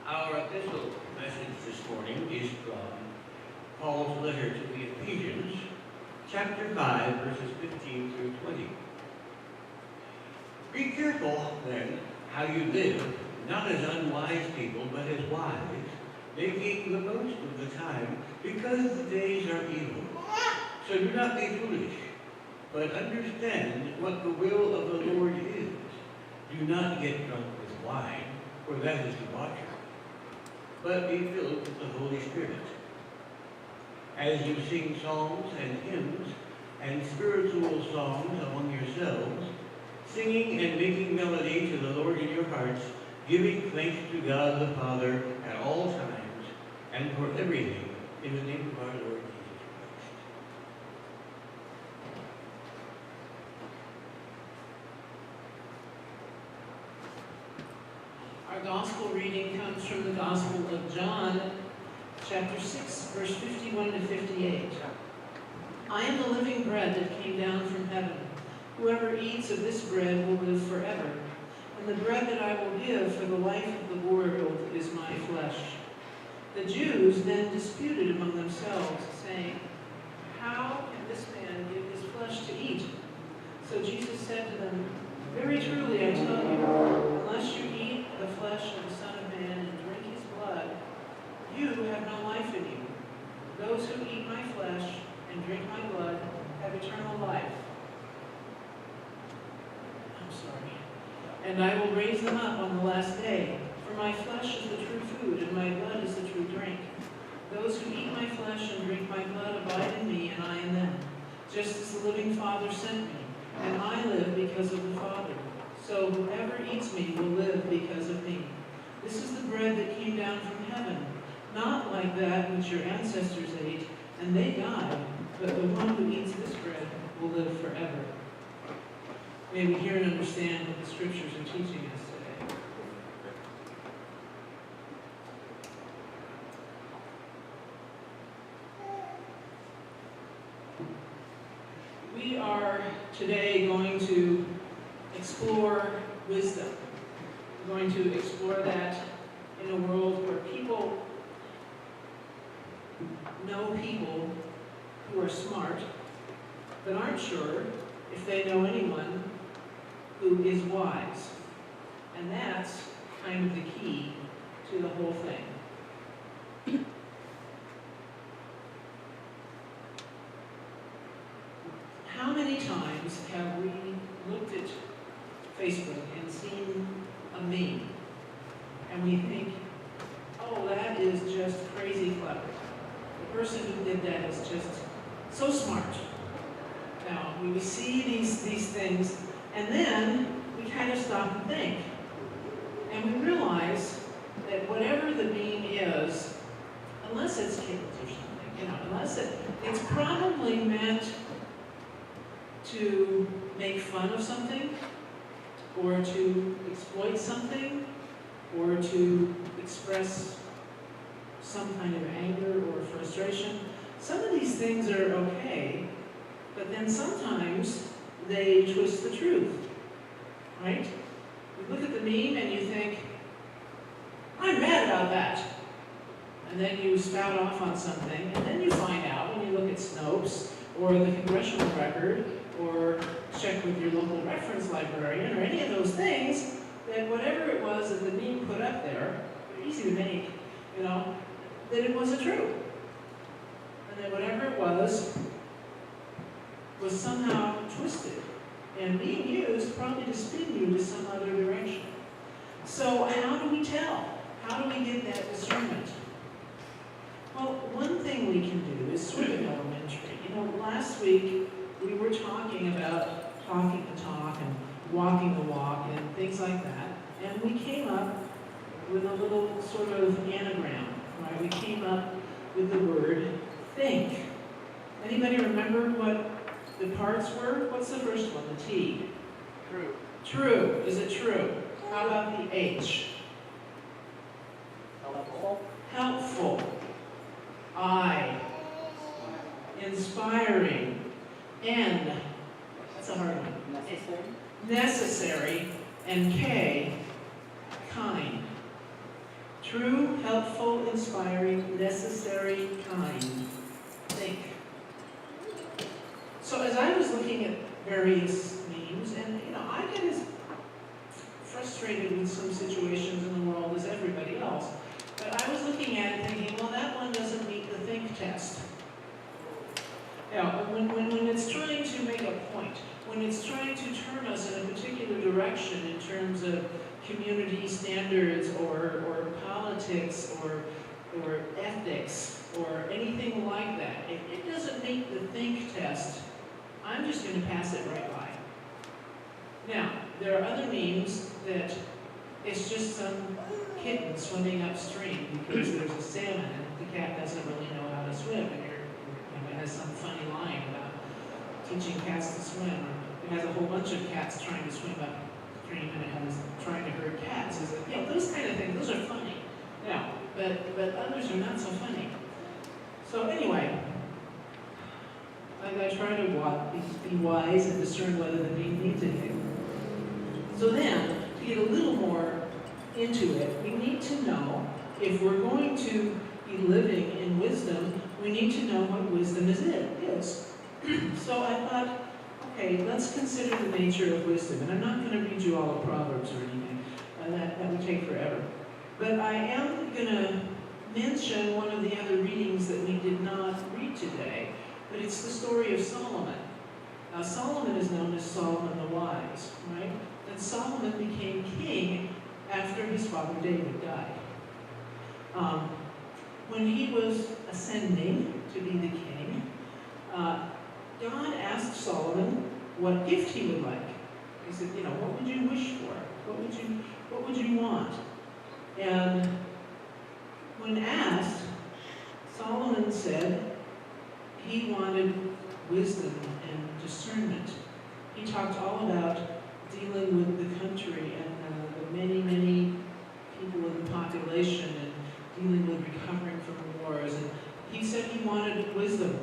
Our epistle message this morning is from Paul's letter to the Ephesians, chapter 5, verses 15 through 20. Be careful, then, how you live, not as unwise people, but as wise, making the most of the time, because the days are evil. So do not be foolish, but understand what the will of the Lord is. Do not get drunk with wine, for that is debauchery, but be filled with the Holy Spirit. As you sing psalms and hymns and spiritual songs among yourselves, singing and making melody to the Lord in your hearts, giving thanks to God the Father at all times and for everything in the name of our Lord Jesus Christ. Our gospel reading comes from the Gospel of John, chapter 6, verse 51 to 58. I am the living bread that came down from heaven. Whoever eats of this bread will live forever. And the bread that I will give for the life of the world is my flesh. The Jews then disputed among themselves, saying, how can this man give his flesh to eat? So Jesus said to them, very truly I tell you, unless you eat the flesh of the Son of Man and drink his blood, you have no life in you. Those who eat my flesh and drink my blood have eternal life. And I will raise them up on the last day. For my flesh is the true food, and my blood is the true drink. Those who eat my flesh and drink my blood abide in me, and I in them. Just as the living Father sent me, and I live because of the Father. So whoever eats me will live because of me. This is the bread that came down from heaven, not like that which your ancestors ate, and they died, but the one who eats this bread will live forever. May we hear and understand what the Scriptures are teaching us today. We are today going to explore wisdom. We're going to explore that in a world where people know people who are smart, but aren't sure if they know anyone who is wise. And that's kind of the key to the whole thing. How many times have we looked at Facebook and seen a meme and we think, oh, that is just crazy clever. The person who did that is just so smart. Now, we see these things, and then we kind of stop and think. And we realize that whatever the meme is, unless it's kids or something, unless it's probably meant to make fun of something, or to exploit something, or to express some kind of anger or frustration. Some of these things are okay, but then sometimes they twist the truth, right? You look at the meme and you think, I'm mad about that. And then you spout off on something, and then you find out when you look at Snopes, or the Congressional Record, or check with your local reference librarian, or any of those things, that whatever it was that the meme put up there, they're easy to make, that it wasn't true. And that whatever it was somehow twisted and being used probably to spin you to some other direction. So how do we tell? How do we get that discernment? Well, one thing we can do is sort of elementary. Last week we were talking about talking the talk and walking the walk and things like that, and we came up with a little sort of anagram, right? We came up with the word think. Anybody remember what the parts were? What's the first one? The T. True. True. Is it true? How about the H? Helpful. Helpful. I. Inspiring. N. That's a hard one. Necessary. Necessary. And K. Kind. True, helpful, inspiring, necessary, kind. Think. So as I was looking at various memes, and I get as frustrated with some situations in the world as everybody else, but I was looking at it thinking, well, that one doesn't meet the think test. Now, when it's trying to make a point, when it's trying to turn us in a particular direction in terms of community standards or politics or ethics or anything like that, if it doesn't meet the think test, I'm just going to pass it right by. Now, there are other memes that it's just some kitten swimming upstream because there's a salmon and the cat doesn't really know how to swim, and it has some funny line about teaching cats to swim, or it has a whole bunch of cats trying to swim upstream and it has trying to herd cats. Those kind of things, those are funny. Now, but others are not so funny. So anyway, I try to be wise and discern whether the meme needs anything. So then, to get a little more into it, we need to know, if we're going to be living in wisdom, we need to know what wisdom is. So I thought, okay, let's consider the nature of wisdom. And I'm not going to read you all of Proverbs or anything. That would take forever. But I am going to mention one of the other readings that we did not read today, but it's the story of Solomon. Now, Solomon is known as Solomon the Wise, right? And Solomon became king after his father David died. When he was ascending to be the king, God asked Solomon what gift he would like. He said, what would you wish for? What would you want? And when asked, Solomon said he wanted wisdom and discernment. He talked all about dealing with the country and the many, many people in the population and dealing with recovering from wars. And he said he wanted wisdom.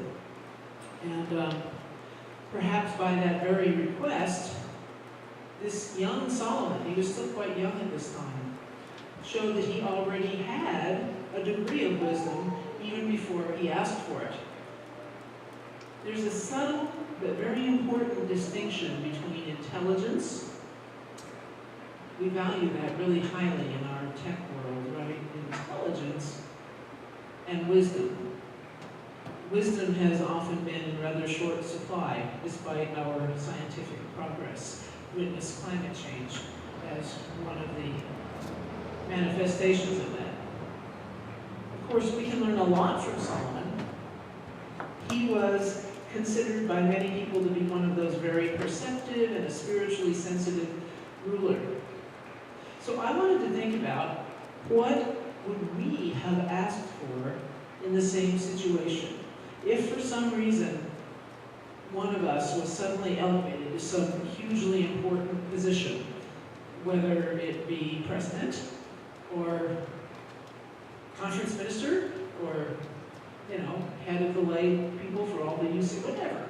And perhaps by that very request, this young Solomon, he was still quite young at this time, showed that he already had a degree of wisdom even before he asked for it. There's a subtle but very important distinction between intelligence. We value that really highly in our tech world, right? Intelligence and wisdom. Wisdom has often been in rather short supply despite our scientific progress. Witness climate change as one of the manifestations of that. Of course, we can learn a lot from Solomon. He was considered by many people to be one of those very perceptive and a spiritually sensitive ruler. So I wanted to think about what would we have asked for in the same situation. If for some reason one of us was suddenly elevated to some hugely important position, whether it be president or conference minister or head of the lay people for all the UC, whatever.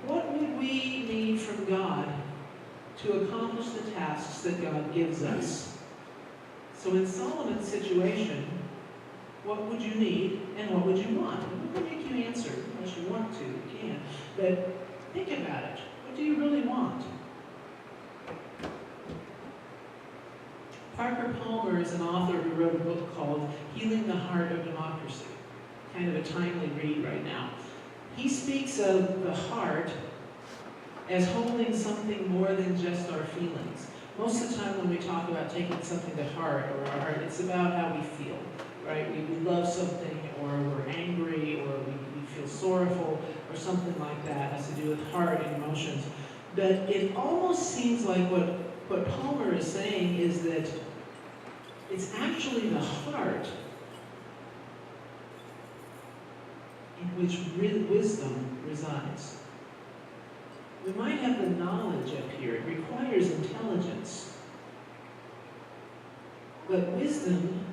What would we need from God to accomplish the tasks that God gives us? So in Solomon's situation, what would you need and what would you want? I'm not going to make you answer unless you want to, you can. But think about it. What do you really want? Parker Palmer is an author who wrote a book called Healing the Heart of Democracy. Kind of a timely read right now. He speaks of the heart as holding something more than just our feelings. Most of the time when we talk about taking something to heart or our heart, it's about how we feel, right? We love something, or we're angry, or we feel sorrowful, or something like that. It has to do with heart and emotions. But it almost seems like what Palmer is saying is that it's actually the heart in which wisdom resides. We might have the knowledge up here. It requires intelligence. But wisdom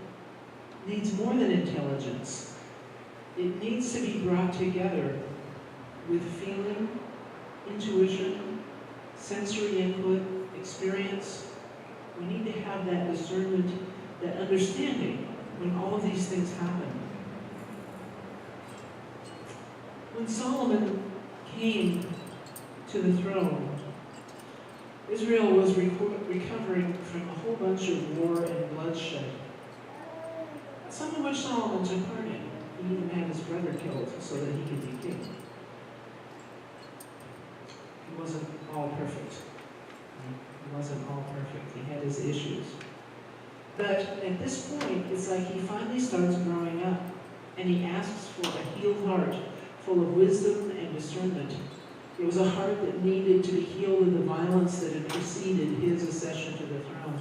needs more than intelligence. It needs to be brought together with feeling, intuition, sensory input, experience. We need to have that discernment that understanding when all of these things happen. When Solomon came to the throne, Israel was recovering from a whole bunch of war and bloodshed, some of which Solomon took part in. He even had his brother killed so that he could be king. He wasn't all perfect. He wasn't all perfect. He had his issues. But at this point, it's like he finally starts growing up, and he asks for a healed heart, full of wisdom and discernment. It was a heart that needed to be healed of the violence that had preceded his accession to the throne.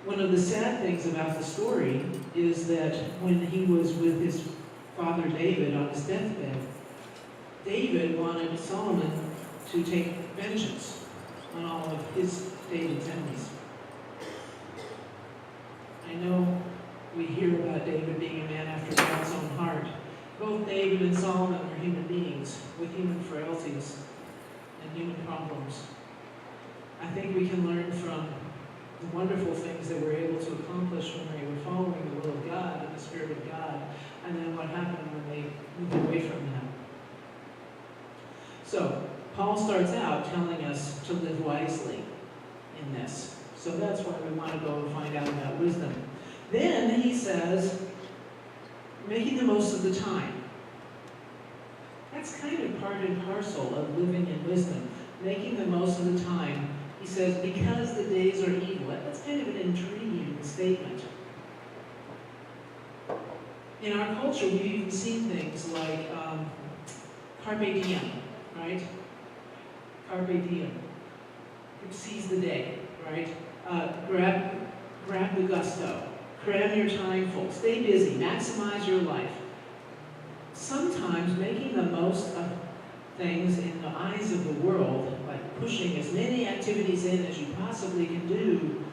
One of the sad things about the story is that when he was with his father David on his deathbed, David wanted Solomon to take vengeance on all of David's enemies. I know we hear about David being a man after God's own heart. Both David and Solomon were human beings with human frailties and human problems. I think we can learn from the wonderful things that we're able to accomplish when they were following the will of God and the Spirit of God, and then what happened when they moved away from Him. So, Paul starts out telling us to live wisely in this. So that's why we want to go and find out about wisdom. Then he says, making the most of the time. That's kind of part and parcel of living in wisdom. Making the most of the time. He says, because the days are evil. That's kind of an intriguing statement. In our culture, we've even seen things like carpe diem, right? Carpe diem. Seize the day, right? Grab the gusto. Cram your time full. Stay busy. Maximize your life. Sometimes making the most of things in the eyes of the world, like pushing as many activities in as you possibly can do,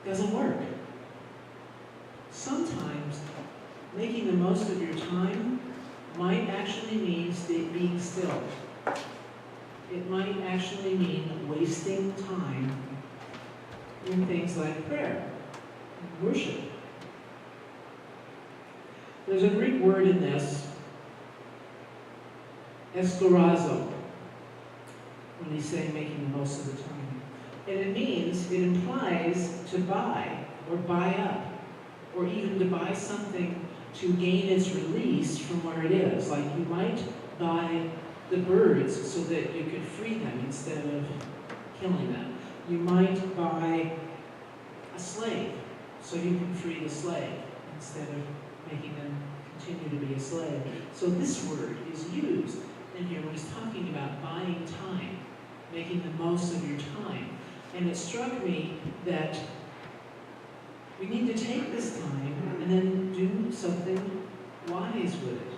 doesn't work. Sometimes making the most of your time might actually mean being still. It might actually mean wasting time in things like prayer and worship. There's a Greek word in this, eschorazo, when he's saying making the most of the time. And it implies to buy, or buy up, or even to buy something to gain its release from where it is. Like you might buy the birds so that you could free them instead of killing them. You might buy a slave so you can free the slave instead of making them continue to be a slave. So this word is used in here when he's talking about buying time, making the most of your time. And it struck me that we need to take this time and then do something wise with it.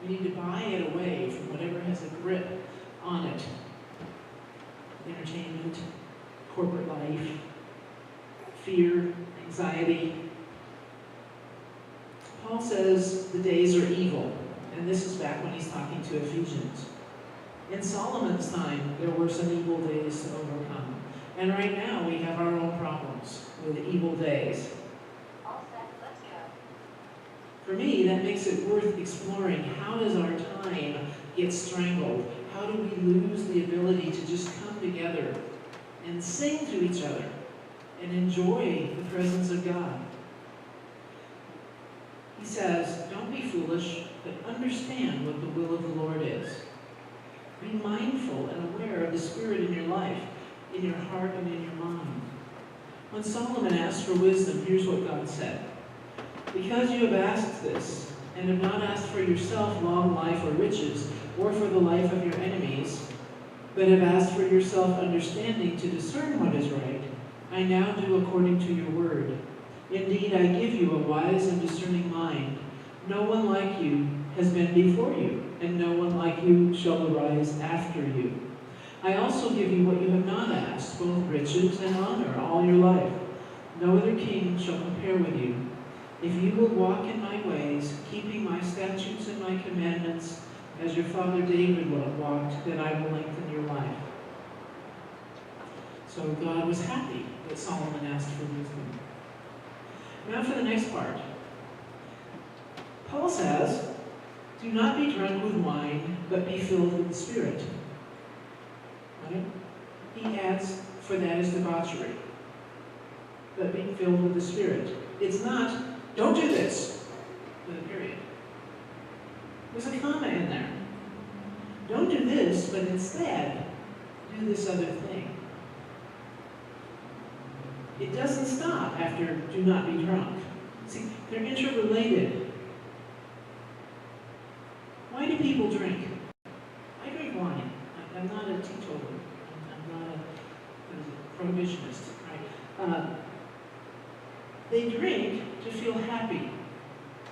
We need to buy it away from whatever has a grip on it. Entertainment, corporate life, fear, anxiety. Paul says the days are evil, and this is back when he's talking to Ephesians. In Solomon's time, there were some evil days to overcome. And right now, we have our own problems with evil days. All set, let's go. For me, that makes it worth exploring. How does our time get strangled? How do we lose the ability to just come together and sing to each other and enjoy the presence of God? He says, don't be foolish, but understand what the will of the Lord is. Be mindful and aware of the Spirit in your life, in your heart and in your mind. When Solomon asked for wisdom, here's what God said. Because you have asked this, and have not asked for yourself long life or riches, or for the life of your enemies, but have asked for yourself understanding to discern what is right, I now do according to your word. Indeed, I give you a wise and discerning mind. No one like you has been before you, and no one like you shall arise after you. I also give you what you have not asked, both riches and honor, all your life. No other king shall compare with you. If you will walk in my ways, keeping my statutes and my commandments, as your father David walked, then I will lengthen your life. So God was happy that Solomon asked for wisdom. Now for the next part. Paul says, do not be drunk with wine, but be filled with the Spirit. Right? He adds, for that is debauchery. But be filled with the Spirit. It's not, don't do this, with a period. There's a comma in there. Don't do this, but instead, do this other thing. It doesn't stop after do not be drunk. See, they're interrelated. Why do people drink? I drink wine. I'm not a teetotaler. I'm not a prohibitionist, right? They drink to feel happy,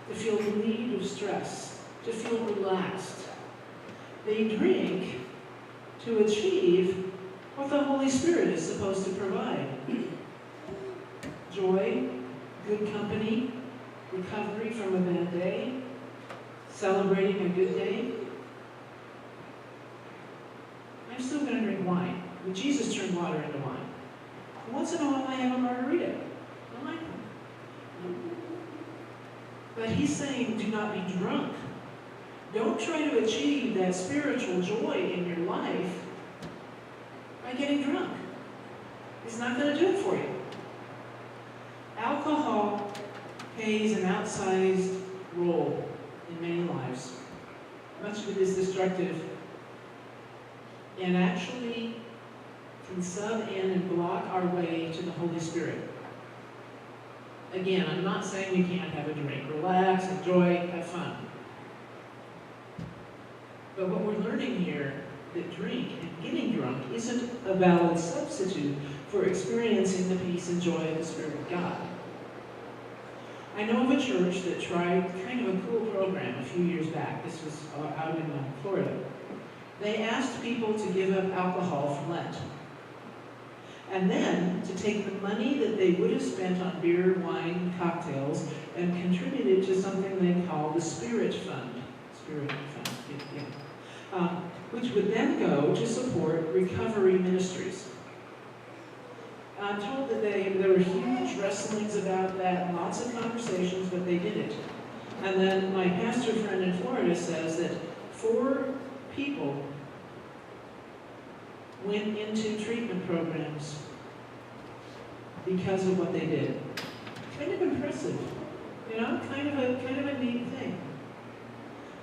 to feel relieved of stress, to feel relaxed. They drink to achieve what the Holy Spirit is supposed to provide. Joy, good company, recovery from a bad day, celebrating a good day. I'm still going to drink wine. But Jesus turned water into wine. Once in a while I have a margarita. I like them. But he's saying do not be drunk. Don't try to achieve that spiritual joy in your life by getting drunk. It's not going to do it for you. Alcohol plays an outsized role in many lives. Much of it is destructive and actually can sub in and block our way to the Holy Spirit. Again, I'm not saying we can't have a drink. Relax, enjoy, have fun. But what we're learning here, that drink and getting drunk isn't a valid substitute for experiencing the peace and joy of the Spirit of God. I know of a church that tried kind of a cool program a few years back. This was out in Florida. They asked people to give up alcohol for Lent. And then to take the money that they would have spent on beer, wine, cocktails, and contribute it to something they call the Spirit Fund. Spirit Fund, yeah. Which would then go to support recovery ministries. I'm told that there were huge wrestlings about that, and lots of conversations, but they did it. And then my pastor friend in Florida says that 4 people went into treatment programs because of what they did. Kind of impressive, you know, kind of a neat thing.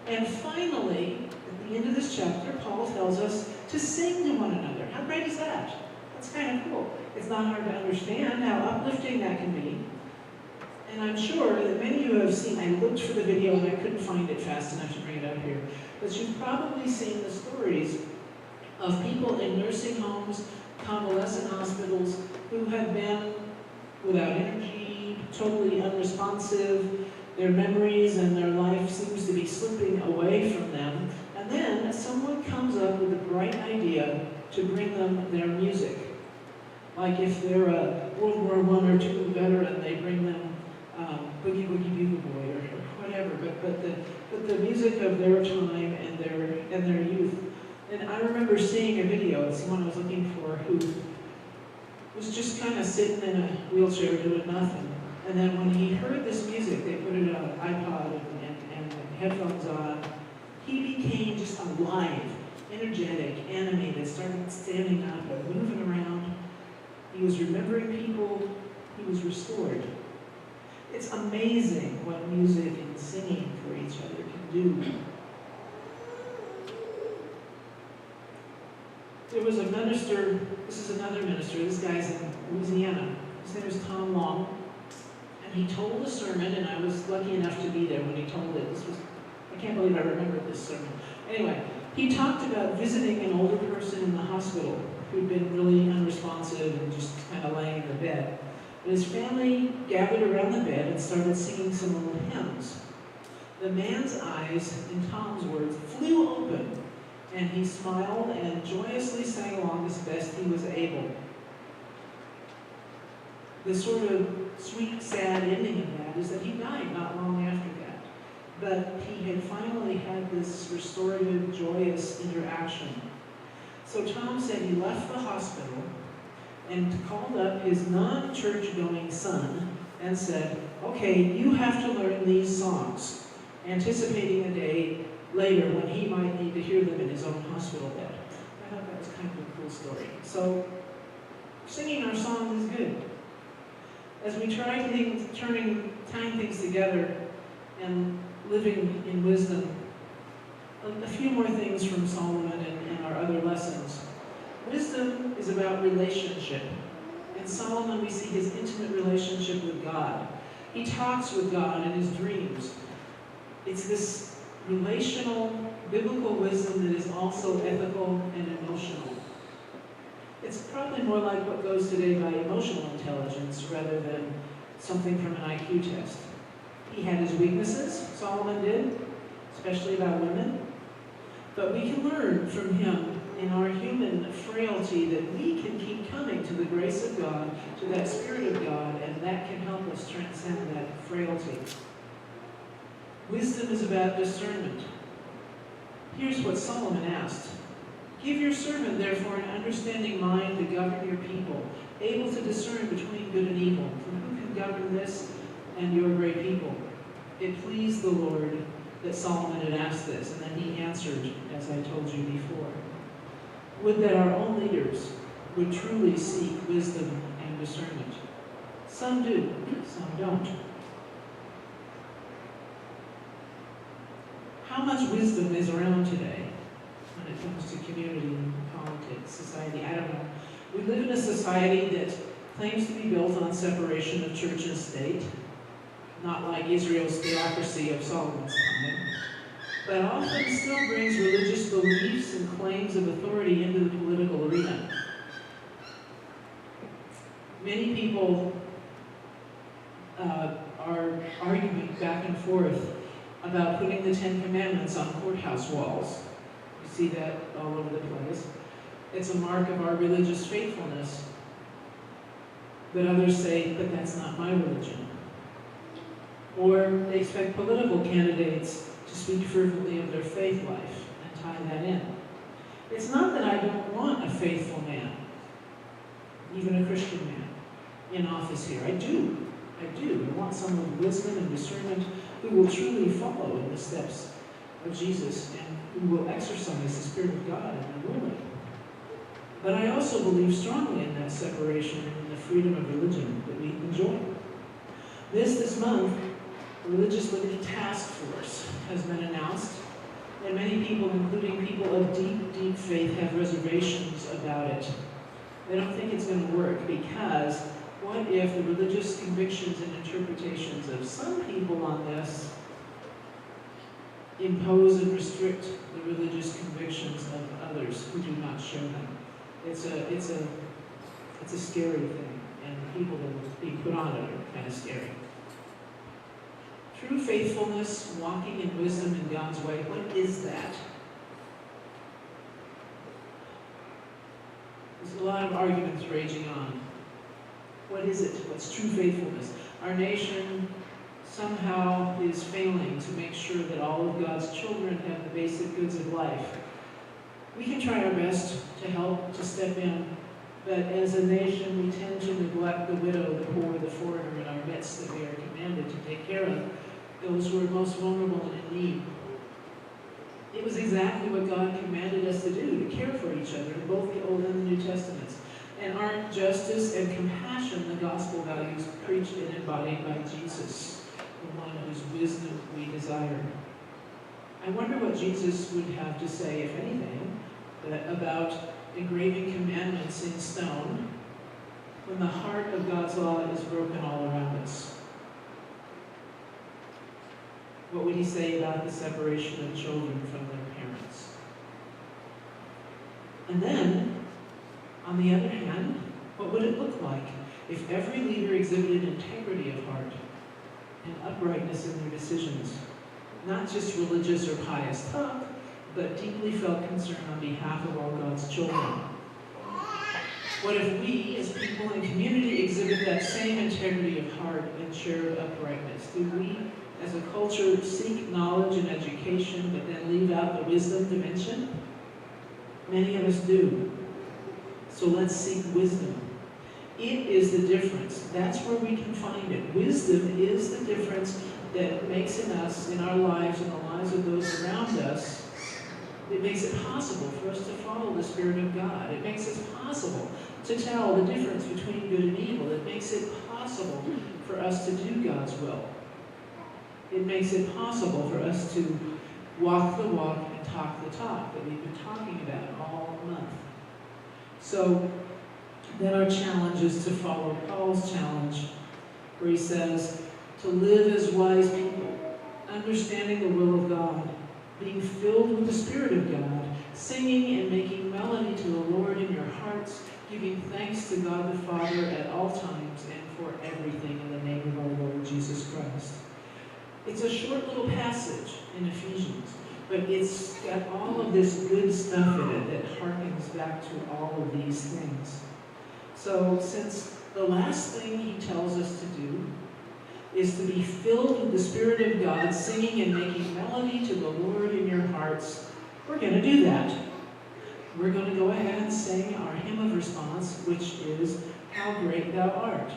And finally, at the end of this chapter, Paul tells us to sing to one another. How great is that? That's kind of cool. It's not hard to understand how uplifting that can be. And I'm sure that many of you have seen, I looked for the video and I couldn't find it fast enough to bring it up here, but you've probably seen the stories of people in nursing homes, convalescent hospitals, who have been without energy, totally unresponsive. Their memories and their life seems to be slipping away from them. And then someone comes up with a bright idea to bring them their music. Like if they're a World War I or II veteran, they bring them Boogie Woogie Bugle Boy or whatever. But the music of their time and their youth. And I remember seeing a video of someone I was looking for who was just kind of sitting in a wheelchair doing nothing. And then when he heard this music, they put it on an iPod and headphones on. He became just alive, energetic, animated, started standing up and moving around. He was remembering people. He was restored. It's amazing what music and singing for each other can do. There was a minister, this is another minister, this guy's in Louisiana. His name is Tom Long. And he told a sermon, and I was lucky enough to be there when he told it. I can't believe I remembered this sermon. Anyway, he talked about visiting an older person in the hospital who'd been really unresponsive and just kind of laying in the bed. And his family gathered around the bed and started singing some old hymns. The man's eyes, in Tom's words, flew open, and he smiled and joyously sang along as best he was able. The sort of sweet, sad ending of that is that he died not long after that. But he had finally had this restorative, joyous interaction. So Tom said he left the hospital, and called up his non-church-going son and said, okay, you have to learn these songs, anticipating a day later when he might need to hear them in his own hospital bed. I thought that was kind of a cool story. So, singing our songs is good. As we try tying things together and living in wisdom, a few more things from Solomon and our other lessons. Wisdom is about relationship. In Solomon, we see his intimate relationship with God. He talks with God in his dreams. It's this relational, biblical wisdom that is also ethical and emotional. It's probably more like what goes today by emotional intelligence rather than something from an IQ test. He had his weaknesses, Solomon did, especially about women. But we can learn from him in our human frailty that we can keep coming to the grace of God, to that Spirit of God, and that can help us transcend that frailty. Wisdom is about discernment. Here's what Solomon asked. Give your servant, therefore, an understanding mind to govern your people, able to discern between good and evil. For who can govern this and your great people? It pleased the Lord that Solomon had asked this, and then he answered, as I told you before. Would that our own leaders would truly seek wisdom and discernment. Some do, some don't. How much wisdom is around today when it comes to community, politics, society? I don't know. We live in a society that claims to be built on separation of church and state, not like Israel's theocracy of Solomon's time, but often still brings religious beliefs and claims of authority into the political arena. Many people are arguing back and forth about putting the Ten Commandments on courthouse walls. You see that all over the place. It's a mark of our religious faithfulness. But others say, but that's not my religion. Or they expect political candidates to speak fervently of their faith life and tie that in. It's not that I don't want a faithful man, even a Christian man, in office here. I do. I want someone with wisdom and discernment who will truly follow in the steps of Jesus and who will exercise the Spirit of God in their ruling. But I also believe strongly in that separation and in the freedom of religion that we enjoy. This month, a Religious Liberty Task Force has been announced, and many people, including people of deep, deep faith, have reservations about it. They don't think it's going to work because what if the religious convictions and interpretations of some people on this impose and restrict the religious convictions of others who do not share them? It's a scary thing, and people that are being put on it are kind of scary. True faithfulness, walking in wisdom in God's way, what is that? There's a lot of arguments raging on. What is it? What's true faithfulness? Our nation somehow is failing to make sure that all of God's children have the basic goods of life. We can try our best to help, to step in, but as a nation we tend to neglect the widow, the poor, the foreigner in our midst that we are commanded to take care of, those who are most vulnerable and in need. It was exactly what God commanded us to do, to care for each other in both the Old and the New Testaments. And aren't justice and compassion the gospel values preached and embodied by Jesus, the one whose wisdom we desire? I wonder what Jesus would have to say, if anything, about engraving commandments in stone when the heart of God's law is broken all around us. What would he say about the separation of children from their parents? And then, on the other hand, what would it look like if every leader exhibited integrity of heart and uprightness in their decisions? Not just religious or pious talk, but deeply felt concern on behalf of all God's children. What if we, as people in community, exhibit that same integrity of heart and shared uprightness? Do we, as a culture, seek knowledge and education, but then leave out the wisdom dimension? Many of us do. So let's seek wisdom. It is the difference. That's where we can find it. Wisdom is the difference that makes in us, in our lives, in the lives of those around us. It makes it possible for us to follow the Spirit of God. It makes it possible to tell the difference between good and evil. It makes it possible for us to do God's will. It makes it possible for us to walk the walk and talk the talk that we've been talking about all month. So then our challenge is to follow Paul's challenge, where he says, to live as wise people, understanding the will of God, being filled with the Spirit of God, singing and making melody to the Lord in your hearts, giving thanks to God the Father at all times and for everything in the name of our Lord Jesus Christ. It's a short little passage in Ephesians, but it's got all of this good stuff in it that harkens back to all of these things. So since the last thing he tells us to do is to be filled with the Spirit of God, singing and making melody to the Lord in your hearts, we're going to do that. We're going to go ahead and sing our hymn of response, which is, How Great Thou Art.